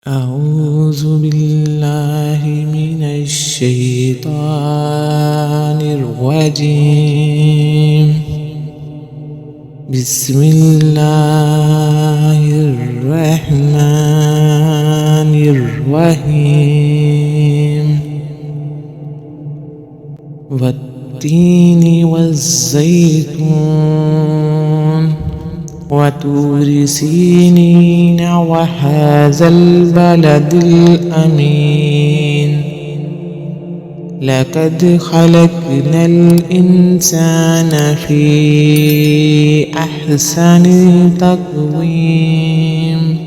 أعوذ بالله من الشيطان الرجيم. بسم الله الرحمن الرحيم. والتين والزيتون وطور سينين وهذا البلد الأمين. لقد خلقنا الإنسان في أحسن تقويم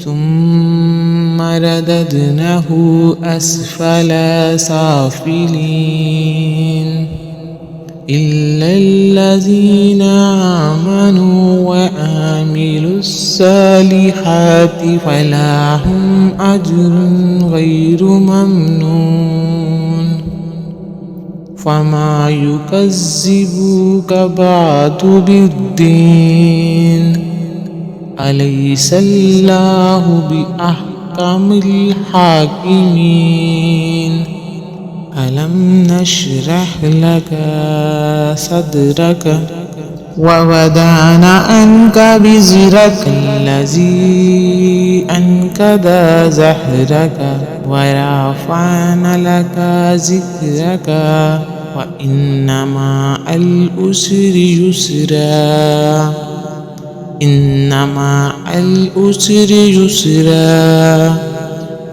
ثم رددناه أسفل سافلين إلا الذين آمنوا وعملوا الصالحات فلهم أجر غير ممنون. فما يكذبك بعد بالدين؟ أليس الله بأحكم الحاكمين؟ ألم نشرح لك صدرك ووضعنا عنك وزرك الذي أنقض ظهرك ورفعنا لك ذكرك وإن مع العسر يسرا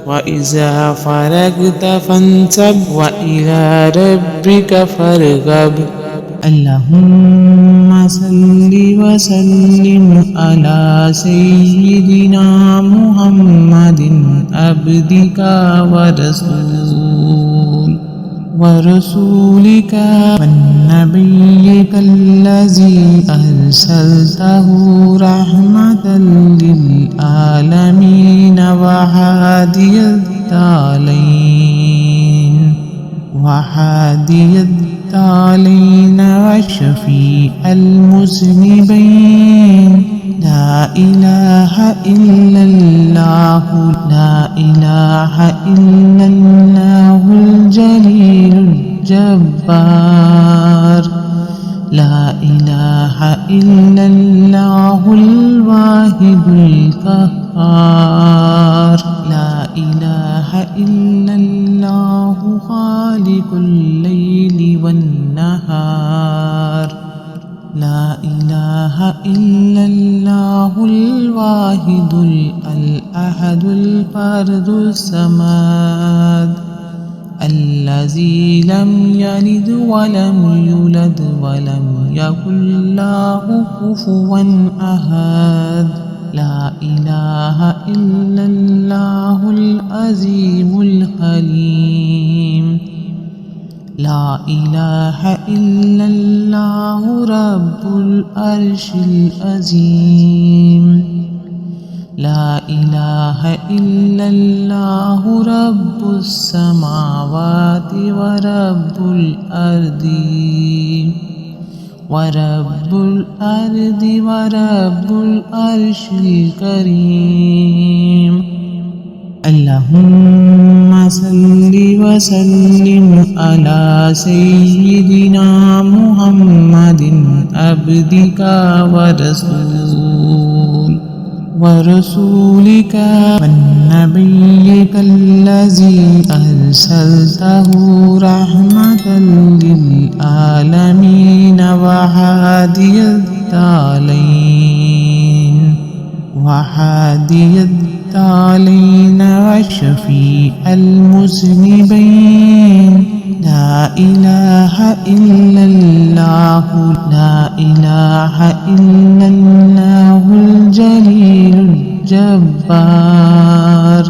وإذا فرغت فانصب وإلى ربك فارغب. اللهم صل وسلم على سيدنا محمد عبدك ورسولك ونبيك الذي أرسلته رحمة للعالمين وهادي الضالين وشفيع المذنبين. لا إله إلا الله الجليل الجبار. لا إله إلا الله الواحد القهار. لا إله إلا الله خالق الليل والنهار. لا إله إلا الله الواحد الأحد الفرد الصمد الذي لم يلد ولم يولد ولم يكن له كفوا أحد. لا إله إلا الله العظيم الحليم. لا إله إلا الله رب العرش العظيم. لا إله إلا الله رب السماوات ورب الأرض ورب العرش الكريم. اللهم صل وسلم على سيدنا محمد عبدك ورسولك ونبيك الذي أرسلته رحمة للعالمين وهادي الضالين وشفيع المذنبين. لا إله إلا الله الجليل الجبار.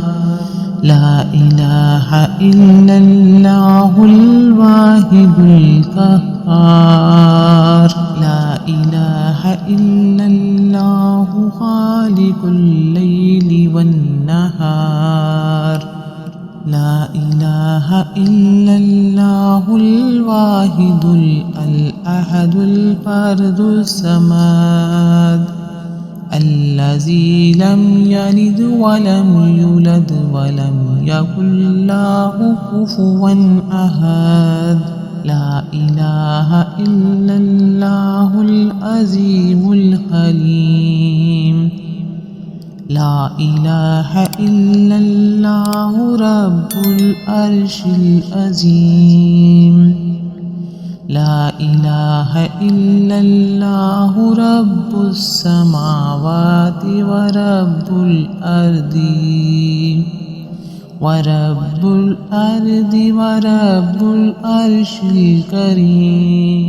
لا إله إلا الله الواحد القهار. لا إله إلا الله خالق الليل والنهار. لا إله إلا الله الواحد الأحد الفرد الصمد الذي لم يلد ولم يولد ولم يكن له كفوا أحد لا إله إلا الله العظيم الحليم لا إله إلا الله رب العرش العظيم لا إله إلا الله رب السماوات ورب الأرض ورب العرش الكريم